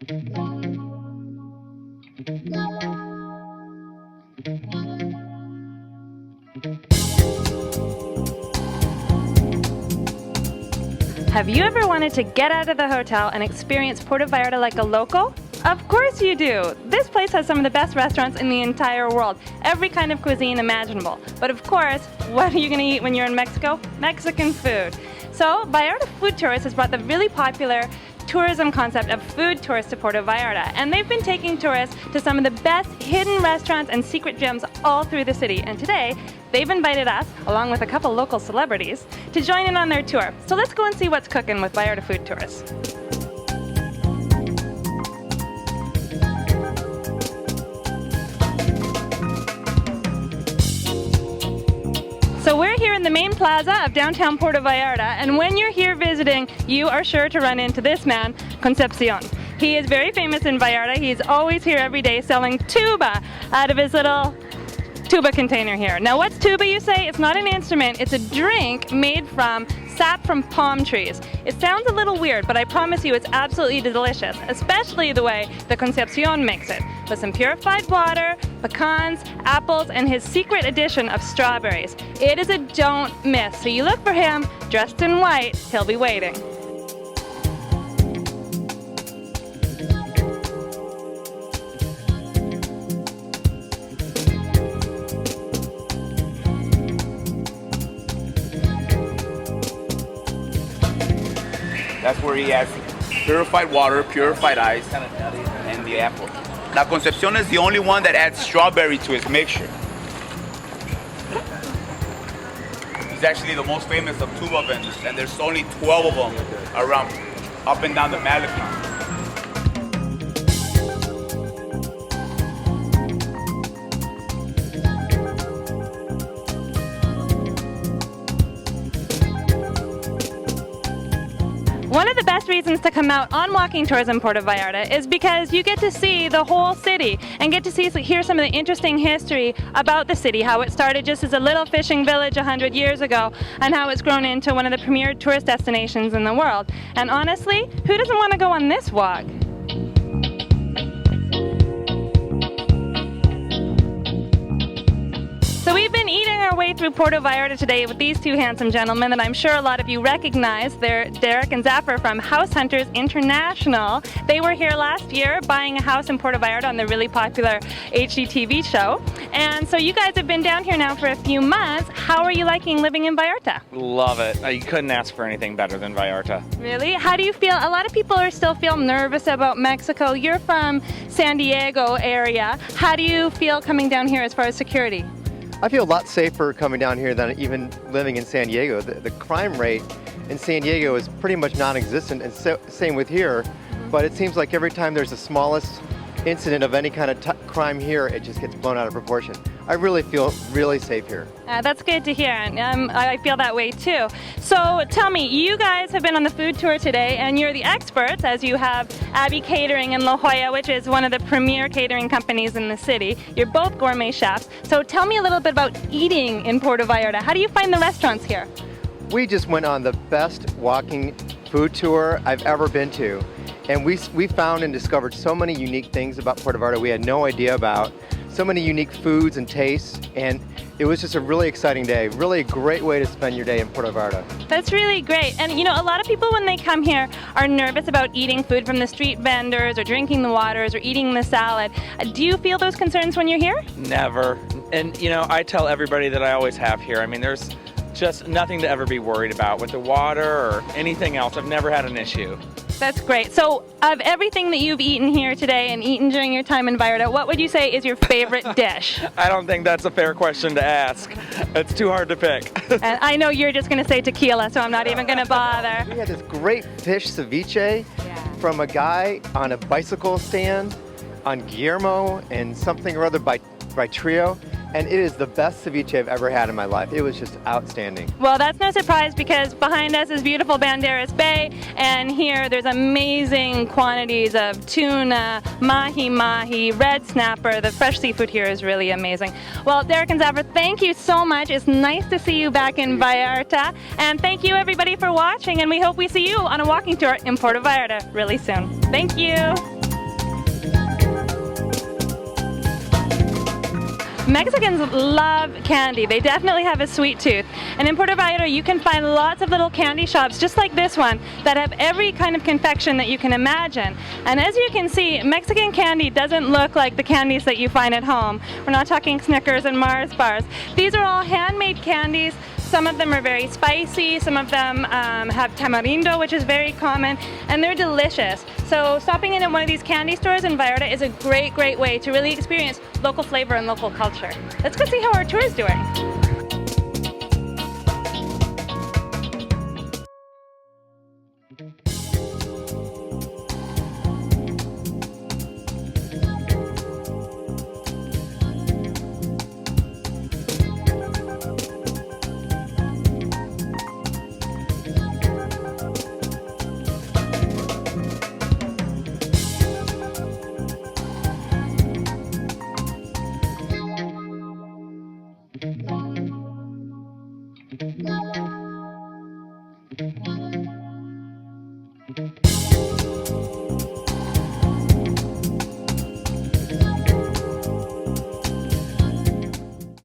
Have you ever wanted to get out of the hotel and experience Puerto Vallarta like a local? Of course you do! This place has some of the best restaurants in the entire world, every kind of cuisine imaginable. But of course, what are you going to eat when you're in Mexico? Mexican food. So, Vallarta Food Tours has brought the really popular tourism concept of food tours to Puerto Vallarta, and they've been taking tourists to some of the best hidden restaurants and secret gems all through the city. And today, they've invited us, along with a couple local celebrities, to join in on their tour. So let's go and see what's cooking with Vallarta Food Tours. So we're here in the main plaza of downtown Puerto Vallarta, and when you're here visiting, you are sure to run into this man, Concepcion. He is very famous in Vallarta. He's always here every day selling tuba out of his little tuba container here. Now what's tuba, you say? It's not an instrument, it's a drink made from sap from palm trees. It sounds a little weird, but I promise you it's absolutely delicious, especially the way the Concepcion makes it, with some purified water, pecans, apples, and his secret addition of strawberries. It is a don't miss, so you look for him, dressed in white, he'll be waiting. That's where he has purified water, purified ice, and the apple. Now Concepcion is the only one that adds strawberry to his mixture. He's actually the most famous of tuba vendors, and there's only 12 of them around, up and down the Malecon. One of the best reasons to come out on walking tours in Puerto Vallarta is because you get to see the whole city and get to hear some of the interesting history about the city, how it started just as a little fishing village 100 years ago and how it's grown into one of the premier tourist destinations in the world. And honestly, who doesn't want to go on this walk? So we've been eating our way through Puerto Vallarta today with these two handsome gentlemen that I'm sure a lot of you recognize. They're Derek and Zapper from House Hunters International. They were here last year buying a house in Puerto Vallarta on the really popular HGTV show. And so you guys have been down here now for a few months. How are you liking living in Vallarta? Love it. You couldn't ask for anything better than Vallarta. Really? How do you feel? A lot of people still feel nervous about Mexico. You're from San Diego area. How do you feel coming down here as far as security? I feel a lot safer coming down here than even living in San Diego. The crime rate in San Diego is pretty much non-existent, and same with here. But it seems like every time there's the smallest incident of any kind of crime here, it just gets blown out of proportion. I really feel really safe here. That's good to hear, and I feel that way too. So tell me, you guys have been on the food tour today, and you're the experts, as you have Abby Catering in La Jolla, which is one of the premier catering companies in the city. You're both gourmet chefs. So tell me a little bit about eating in Puerto Vallarta. How do you find the restaurants here? We just went on the best walking food tour I've ever been to. And we found and discovered so many unique things about Puerto Vallarta we had no idea about. So many unique foods and tastes, and it was just a really exciting day. Really a great way to spend your day in Puerto Vallarta. That's really great. And you know, a lot of people when they come here are nervous about eating food from the street vendors or drinking the waters or eating the salad. Do you feel those concerns when you're here? Never. And you know, I tell everybody that I always have here. I mean, there's just nothing to ever be worried about with the water or anything else. I've never had an issue. That's great. So of everything that you've eaten here today and eaten during your time in Vallarta, what would you say is your favorite dish? I don't think that's a fair question to ask. It's too hard to pick. And I know you're just going to say tequila, so I'm not even going to bother. We had this great fish ceviche from a guy on a bicycle stand on Guillermo and something or other by Trio. And it is the best ceviche I've ever had in my life. It was just outstanding. Well, that's no surprise because behind us is beautiful Banderas Bay, and here there's amazing quantities of tuna, mahi-mahi, red snapper. The fresh seafood here is really amazing. Well, Derek and Zapper, thank you so much. It's nice to see you back in Vallarta. And thank you everybody for watching, and we hope we see you on a walking tour in Puerto Vallarta really soon. Thank you. Mexicans love candy. They definitely have a sweet tooth. And in Puerto Vallarta, you can find lots of little candy shops, just like this one, that have every kind of confection that you can imagine. And as you can see, Mexican candy doesn't look like the candies that you find at home. We're not talking Snickers and Mars bars. These are all handmade candies. Some of them are very spicy, some of them have tamarindo, which is very common, and they're delicious. So stopping in at one of these candy stores in Vallarta is a great, great way to really experience local flavor and local culture. Let's go see how our tour is doing.